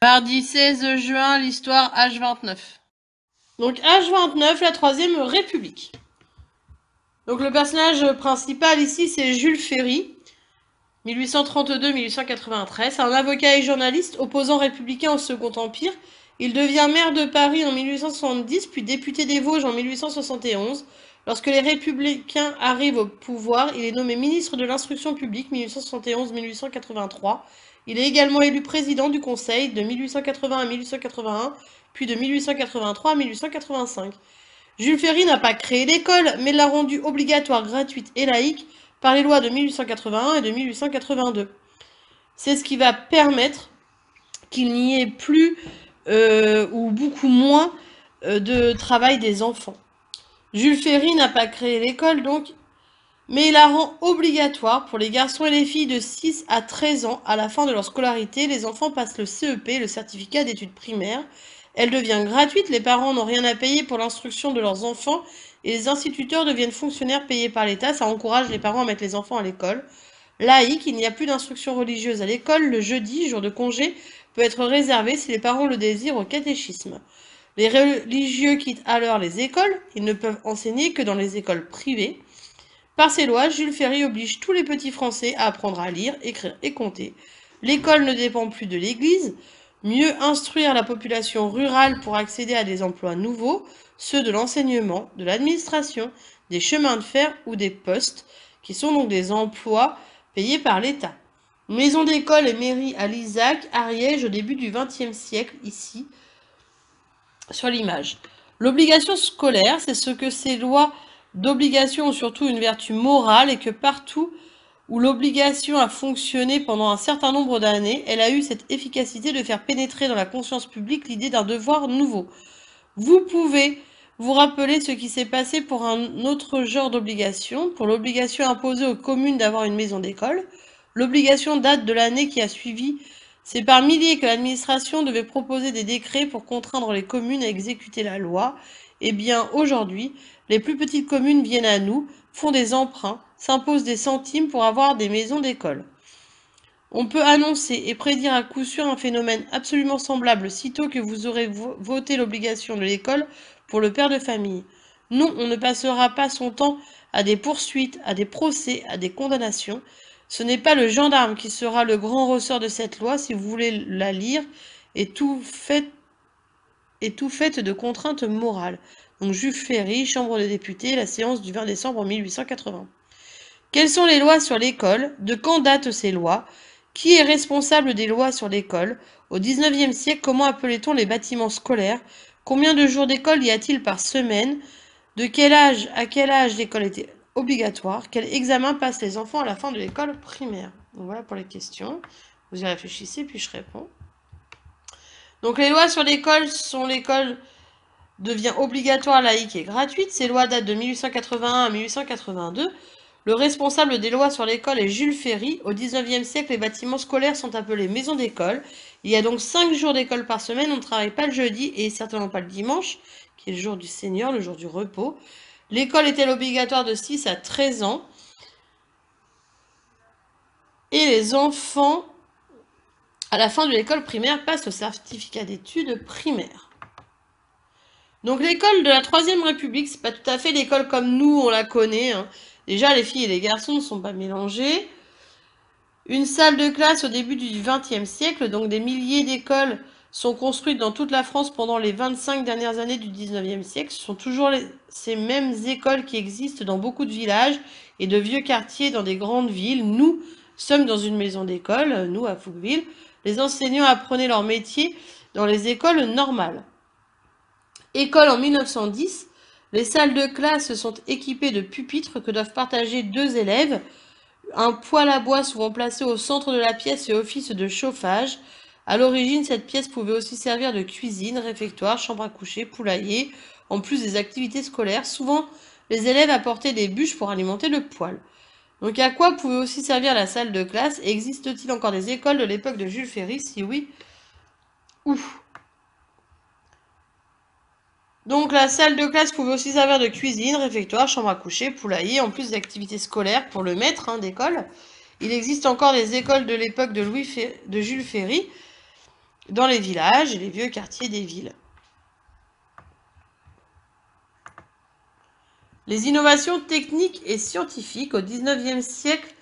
Mardi 16 juin, l'histoire H29. Donc H29, la Troisième République. Donc le personnage principal ici, c'est Jules Ferry, 1832-1893. C'est un avocat et journaliste, opposant républicain au Second Empire. Il devient maire de Paris en 1870, puis député des Vosges en 1871. Lorsque les républicains arrivent au pouvoir, il est nommé ministre de l'Instruction publique 1871-1883. Il est également élu président du Conseil de 1880 à 1881, puis de 1883 à 1885. Jules Ferry n'a pas créé l'école, mais l'a rendue obligatoire, gratuite et laïque par les lois de 1881 et de 1882. C'est ce qui va permettre qu'il n'y ait plus ou beaucoup moins de travail des enfants. Jules Ferry n'a pas créé l'école donc, mais il la rend obligatoire pour les garçons et les filles de 6 à 13 ans. À la fin de leur scolarité, les enfants passent le CEP, le certificat d'études primaires. Elle devient gratuite, les parents n'ont rien à payer pour l'instruction de leurs enfants et les instituteurs deviennent fonctionnaires payés par l'État. Ça encourage les parents à mettre les enfants à l'école. Laïque, il n'y a plus d'instruction religieuse à l'école. Le jeudi, jour de congé, peut être réservé si les parents le désirent au catéchisme. Les religieux quittent alors les écoles. Ils ne peuvent enseigner que dans les écoles privées. Par ces lois, Jules Ferry oblige tous les petits Français à apprendre à lire, écrire et compter. L'école ne dépend plus de l'Église. Mieux instruire la population rurale pour accéder à des emplois nouveaux, ceux de l'enseignement, de l'administration, des chemins de fer ou des postes, qui sont donc des emplois payés par l'État. Maison d'école et mairie à Lizac, Ariège au début du XXe siècle, ici, sur l'image. L'obligation scolaire, c'est ce que ces lois d'obligation ont surtout une vertu morale et que partout où l'obligation a fonctionné pendant un certain nombre d'années, elle a eu cette efficacité de faire pénétrer dans la conscience publique l'idée d'un devoir nouveau. Vous pouvez vous rappeler ce qui s'est passé pour un autre genre d'obligation, pour l'obligation imposée aux communes d'avoir une maison d'école. L'obligation date de l'année qui a suivi. C'est par milliers que l'administration devait proposer des décrets pour contraindre les communes à exécuter la loi. Eh bien, aujourd'hui, les plus petites communes viennent à nous, font des emprunts, s'imposent des centimes pour avoir des maisons d'école. On peut annoncer et prédire à coup sûr un phénomène absolument semblable sitôt que vous aurez voté l'obligation de l'école pour le père de famille. Non, on ne passera pas son temps à des poursuites, à des procès, à des condamnations. Ce n'est pas le gendarme qui sera le grand ressort de cette loi si vous voulez la lire et tout fait de contraintes morales. Donc Jules Ferry, Chambre des députés, la séance du 20 décembre 1880. Quelles sont les lois sur l'école? De quand datent ces lois? Qui est responsable des lois sur l'école? Au XIXe siècle, comment appelait-on les bâtiments scolaires? Combien de jours d'école y a-t-il par semaine? De quel âge à quel âge l'école était obligatoire? Quel examen passent les enfants à la fin de l'école primaire? Donc voilà pour les questions. Vous y réfléchissez, puis je réponds. Donc les lois sur l'école sont l'école devient obligatoire, laïque et gratuite. Ces lois datent de 1881 à 1882. Le responsable des lois sur l'école est Jules Ferry. Au XIXe siècle, les bâtiments scolaires sont appelés maisons d'école. Il y a donc 5 jours d'école par semaine. On ne travaille pas le jeudi et certainement pas le dimanche, qui est le jour du Seigneur, le jour du repos. L'école est-elle obligatoire de 6 à 13 ans? Et les enfants, à la fin de l'école primaire, passent au certificat d'études primaires. Donc l'école de la Troisième République, c'est pas tout à fait l'école comme nous, on la connaît, hein. Déjà, les filles et les garçons ne sont pas mélangés. Une salle de classe au début du XXe siècle, donc des milliers d'écoles sont construites dans toute la France pendant les 25 dernières années du XIXe siècle. Ce sont toujours ces mêmes écoles qui existent dans beaucoup de villages et de vieux quartiers dans des grandes villes. Nous sommes dans une maison d'école, nous à Fouqueville. Les enseignants apprenaient leur métier dans les écoles normales. École en 1910, les salles de classe sont équipées de pupitres que doivent partager 2 élèves. Un poêle à bois souvent placé au centre de la pièce fait office de chauffage. À l'origine, cette pièce pouvait aussi servir de cuisine, réfectoire, chambre à coucher, poulailler, en plus des activités scolaires. Souvent, les élèves apportaient des bûches pour alimenter le poêle. Donc à quoi pouvait aussi servir la salle de classe? Existe-t-il encore des écoles de l'époque de Jules Ferry? Si oui, où? Donc la salle de classe pouvait aussi servir de cuisine, réfectoire, chambre à coucher, poulailler, en plus d'activités scolaires pour le maître d'école. Il existe encore des écoles de l'époque de Jules Ferry. dans les villages et les vieux quartiers des villes. Les innovations techniques et scientifiques au XIXe siècle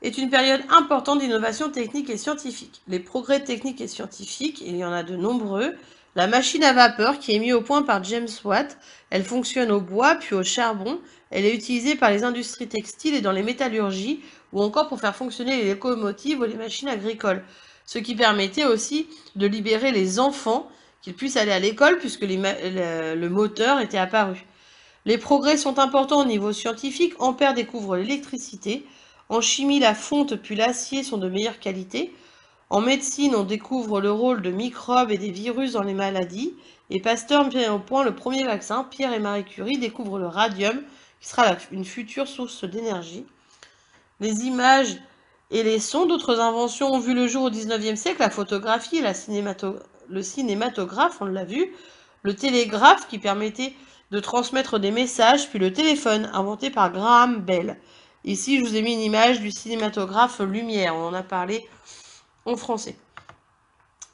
est une période importante d'innovation technique et scientifique. Les progrès techniques et scientifiques, il y en a de nombreux. La machine à vapeur qui est mise au point par James Watt, elle fonctionne au bois puis au charbon. Elle est utilisée par les industries textiles et dans les métallurgies ou encore pour faire fonctionner les locomotives ou les machines agricoles. Ce qui permettait aussi de libérer les enfants, qu'ils puissent aller à l'école puisque le moteur était apparu. Les progrès sont importants au niveau scientifique. Ampère découvre l'électricité. En chimie, la fonte puis l'acier sont de meilleure qualité. En médecine, on découvre le rôle de microbes et des virus dans les maladies. Et Pasteur met au point le premier vaccin. Pierre et Marie Curie découvrent le radium, qui sera une future source d'énergie. Les images et les sons, d'autres inventions ont vu le jour au XIXe siècle. La photographie et le cinématographe, on l'a vu. Le télégraphe qui permettait de transmettre des messages, puis le téléphone, inventé par Graham Bell. Ici, je vous ai mis une image du cinématographe Lumière, on en a parlé en français.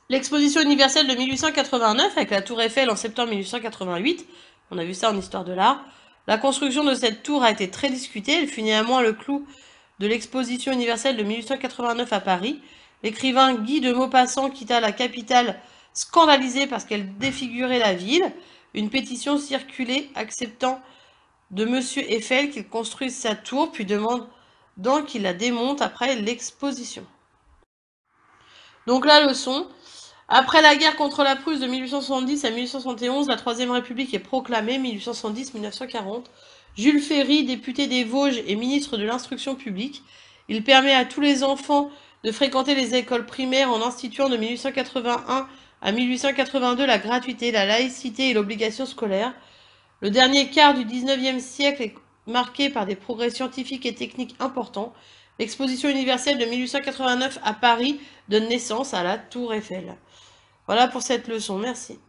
L'exposition universelle de 1889, avec la tour Eiffel en septembre 1888, on a vu ça en histoire de l'art. La construction de cette tour a été très discutée, elle fut néanmoins le clou de l'exposition universelle de 1889 à Paris. L'écrivain Guy de Maupassant quitta la capitale scandalisé parce qu'elle défigurait la ville. Une pétition circulait acceptant de Monsieur Eiffel qu'il construise sa tour, puis demandant qu'il la démonte après l'exposition. Donc la leçon. Après la guerre contre la Prusse de 1870 à 1871, la Troisième République est proclamée, 1870-1940. Jules Ferry, député des Vosges et ministre de l'Instruction publique. Il permet à tous les enfants de fréquenter les écoles primaires en instituant de 1881 à 1882 la gratuité, la laïcité et l'obligation scolaire. Le dernier quart du XIXe siècle est marqué par des progrès scientifiques et techniques importants. L'exposition universelle de 1889 à Paris donne naissance à la Tour Eiffel. Voilà pour cette leçon. Merci.